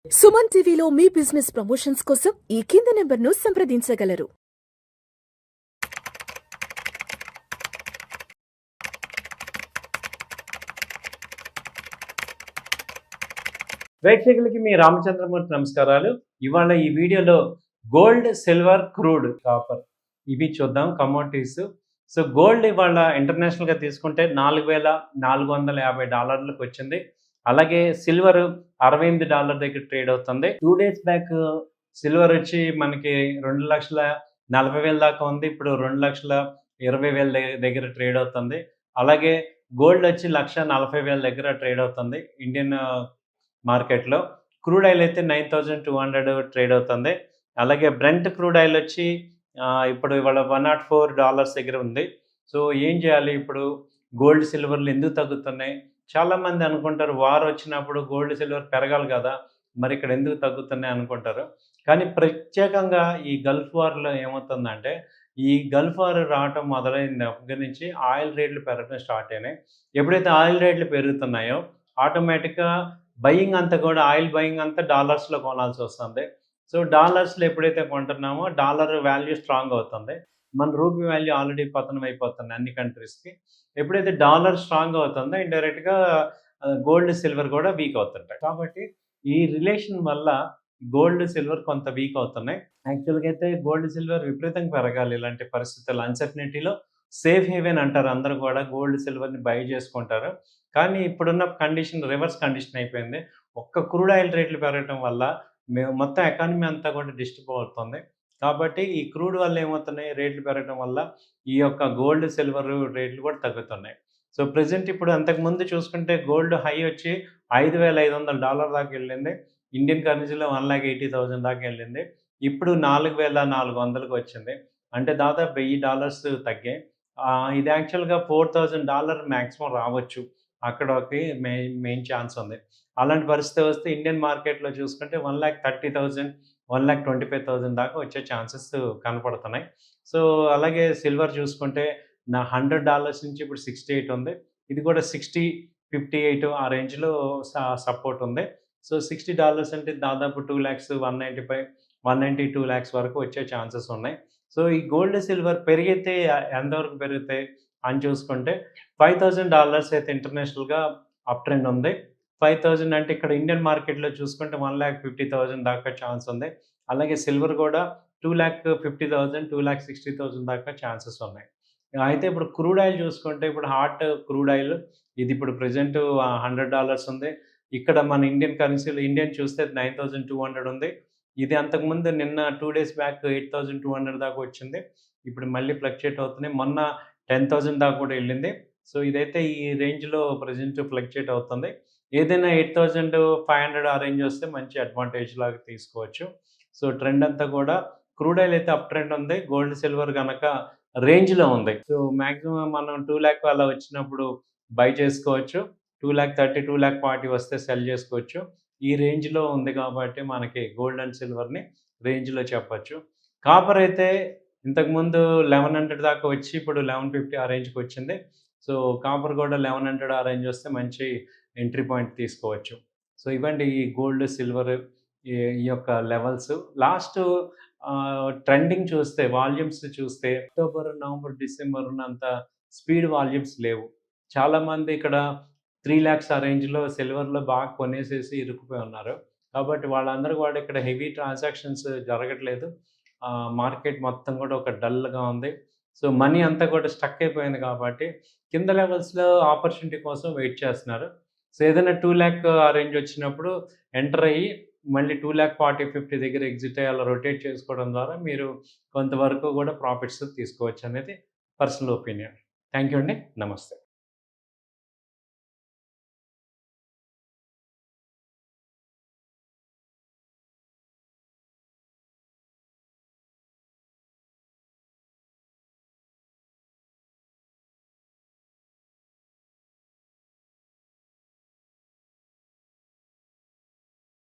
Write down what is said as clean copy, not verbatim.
సుమన్ టీవీలో మీ business promotions కోసం ఈ కింది నెంబర్ను సంప్రదించగలరు. ప్రేక్షకులకి మీ రామచంద్రమూర్తి నమస్కారాలు. ఇవాళ ఈ వీడియోలో గోల్డ్, సిల్వర్, క్రూడ్, కాపర్ ఇవి చూద్దాం, కమోడిటీస్. సో గోల్డ్ ఇవాళ ఇంటర్నేషనల్గా తీసుకుంటే $4,450 వచ్చింది. అలాగే సిల్వర్ $68 దగ్గర ట్రేడ్ అవుతుంది. 2 days బ్యాక్ సిల్వర్ వచ్చి మనకి 2,40,000 దాకా ఉంది. ఇప్పుడు 2,20,000 దగ్గర ట్రేడ్ అవుతుంది. అలాగే గోల్డ్ వచ్చి 1,40,000 దగ్గర ట్రేడ్ అవుతుంది ఇండియన్ మార్కెట్లో. క్రూడ్ ఆయిల్ అయితే 9,200 ట్రేడ్ అవుతుంది. అలాగే బ్రెంట్ క్రూడ్ ఆయిల్ వచ్చి ఇప్పుడు ఇవాళ $104 దగ్గర ఉంది. సో ఏం చేయాలి ఇప్పుడు? గోల్డ్ సిల్వర్లు ఎందుకు తగ్గుతున్నాయి? చాలామంది అనుకుంటారు వార్ వచ్చినప్పుడు గోల్డ్ సిల్వర్ పెరగాలి కదా, మరి ఇక్కడ ఎందుకు తగ్గుతున్నాయి అనుకుంటారు. కానీ ప్రత్యేకంగా ఈ గల్ఫ్ వార్లో ఏమవుతుందంటే, ఈ గల్ఫ్ వార్ రావటం మొదలైన దగ్గర నుంచి ఆయిల్ రేట్లు పెరగడం స్టార్ట్ అయినాయి. ఎప్పుడైతే ఆయిల్ రేట్లు పెరుగుతున్నాయో ఆటోమేటిక్గా బయింగ్ అంతా కూడా ఆయిల్ బయింగ్ అంతా డాలర్స్లో కొనాల్సి వస్తుంది. సో డాలర్స్లో ఎప్పుడైతే కొంటున్నామో డాలర్ వాల్యూ స్ట్రాంగ్ అవుతుంది. మన రూపీ వాల్యూ ఆల్రెడీ పతనం అయిపోతుంది అన్ని కంట్రీస్కి. ఎప్పుడైతే డాలర్ స్ట్రాంగ్ అవుతుందో ఇండైరెక్ట్గా గోల్డ్ సిల్వర్ కూడా వీక్ అవుతుంటాయి. కాబట్టి ఈ రిలేషన్ వల్ల గోల్డ్ సిల్వర్ కొంత వీక్ అవుతున్నాయి. యాక్చువల్గా అయితే గోల్డ్ సిల్వర్ విపరీతంగా పెరగాలి ఇలాంటి పరిస్థితుల్లో. అన్సర్టనిటీలో సేఫ్ హేవెన్ అంటారు, అందరూ కూడా గోల్డ్ సిల్వర్ని బై చేసుకుంటారు. కానీ ఇప్పుడున్న కండిషన్ రివర్స్ కండిషన్ అయిపోయింది. ఒక్క క్రూడ్ ఆయిల్ రేట్లు పెరగడం వల్ల మొత్తం ఎకానమీ అంతా కూడా డిస్టర్బ్ అవుతుంది. కాబట్టి ఈ క్రూడ్ వల్ల ఏమవుతున్నాయి, రేట్లు పెరగడం వల్ల ఈ యొక్క గోల్డ్ సిల్వర్ రేట్లు కూడా తగ్గుతున్నాయి. సో ప్రెజెంట్ ఇప్పుడు అంతకుముందు చూసుకుంటే గోల్డ్ హై వచ్చి $5,500 దాకా వెళ్ళింది. ఇండియన్ కరెన్సీలో 1,80,000 దాకా వెళ్ళింది. ఇప్పుడు 4,400కి వచ్చింది. అంటే దాదాపు $1,000 తగ్గాయి. ఇది యాక్చువల్గా $4,000 మ్యాక్సిమం రావచ్చు. అక్కడకి మెయిన్ ఛాన్స్ ఉంది. అలాంటి పరిస్థితి వస్తే ఇండియన్ మార్కెట్లో చూసుకుంటే 1,30,000, 1,25,000 దాకా వచ్చే ఛాన్సెస్ కనపడుతున్నాయి. సో అలాగే సిల్వర్ చూసుకుంటే $100 నుంచి ఇప్పుడు 68 ఉంది. ఇది కూడా 60, 58 ఆ రేంజ్లో సపోర్ట్ ఉంది. సో $60 అంటే దాదాపు 2,00,000, 195, 192 lakhs వరకు వచ్చే ఛాన్సెస్ ఉన్నాయి. సో ఈ గోల్డ్ సిల్వర్ పెరిగితే ఎంతవరకు పెరుగుతాయి అని చూసుకుంటే $5,000 అయితే ఇంటర్నేషనల్గా అప్ ట్రెండ్ ఉంది. 5,000 అంటే ఇక్కడ ఇండియన్ మార్కెట్లో చూసుకుంటే 1,50,000 దాకా ఛాన్స్ ఉంది. అలాగే సిల్వర్ కూడా 2,50,000, 2,60,000 దాకా ఛాన్సెస్ ఉన్నాయి. అయితే ఇప్పుడు క్రూడ్ ఆయిల్ చూసుకుంటే ఇప్పుడు హాట్ క్రూడ్ ఆయిల్ ఇది ఇప్పుడు ప్రెజెంట్ $100 ఉంది. ఇక్కడ మన ఇండియన్ కరెన్సీలో ఇండియన్ చూస్తే 9,200 ఉంది. ఇది అంతకుముందు నిన్న 2 days బ్యాక్ 8,200 దాకా వచ్చింది. ఇప్పుడు మళ్ళీ ఫ్లక్చుయేట్ అవుతున్నాయి. మొన్న 10,000 దాకా కూడా వెళ్ళింది. సో ఇదైతే ఈ రేంజ్లో ప్రెజెంట్ ఫ్లక్చుయేట్ అవుతుంది. ఏదైనా 8,500 ఆ రేంజ్ వస్తే మంచి అడ్వాంటేజ్ లాగా తీసుకోవచ్చు. సో ట్రెండ్ అంతా కూడా క్రూడ్ ఆయిల్ అయితే అప్ ట్రెండ్ ఉంది. గోల్డ్ సిల్వర్ కనుక రేంజ్లో ఉంది. సో మ్యాక్సిమం మనం 2,00,000 అలా వచ్చినప్పుడు బై చేసుకోవచ్చు. 2,30,000, 2,40,000 వస్తే సెల్ చేసుకోవచ్చు. ఈ రేంజ్లో ఉంది కాబట్టి మనకి గోల్డ్ అండ్ సిల్వర్ని రేంజ్లో చెప్పచ్చు. కాపర్ అయితే ఇంతకుముందు 1,100 దాకా వచ్చి ఇప్పుడు 1,150 ఆ రేంజ్కి వచ్చింది. సో కాపర్ కూడా 1,100 ఆ రేంజ్ వస్తే మంచి ఎంట్రీ పాయింట్ తీసుకోవచ్చు. సో ఇవ్వండి ఈ గోల్డ్, సిల్వర్ ఈ యొక్క లెవెల్స్. లాస్ట్ ట్రెండింగ్ చూస్తే వాల్యూమ్స్ చూస్తే అక్టోబర్, నవంబర్, డిసెంబర్ ఉన్నంత స్పీడ్ వాల్యూమ్స్ లేవు. చాలామంది ఇక్కడ 3 lakhs ఆ రేంజ్లో సిల్వర్లో బాగా కొనేసేసి ఇరుక్కుపోయి ఉన్నారు. కాబట్టి వాళ్ళందరూ కూడా ఇక్కడ హెవీ ట్రాన్సాక్షన్స్ జరగట్లేదు. మార్కెట్ మొత్తం కూడా ఒక డల్గా ఉంది. సో మనీ అంతా కూడా స్టక్ అయిపోయింది కాబట్టి కింద లెవెల్స్లో ఆపర్చునిటీ కోసం వెయిట్ చేస్తున్నారు. సో ఏదైనా 2,00,000 ఆ రేంజ్ వచ్చినప్పుడు ఎంటర్ అయ్యి మళ్ళీ 2,40,000, 50 దగ్గర ఎగ్జిట్ అయ్యి అలా రొటేట్ చేసుకోవడం ద్వారా మీరు కొంతవరకు కూడా ప్రాఫిట్స్ తీసుకోవచ్చు అనేది పర్సనల్ ఒపీనియన్. థ్యాంక్ యూ అండి. నమస్తే.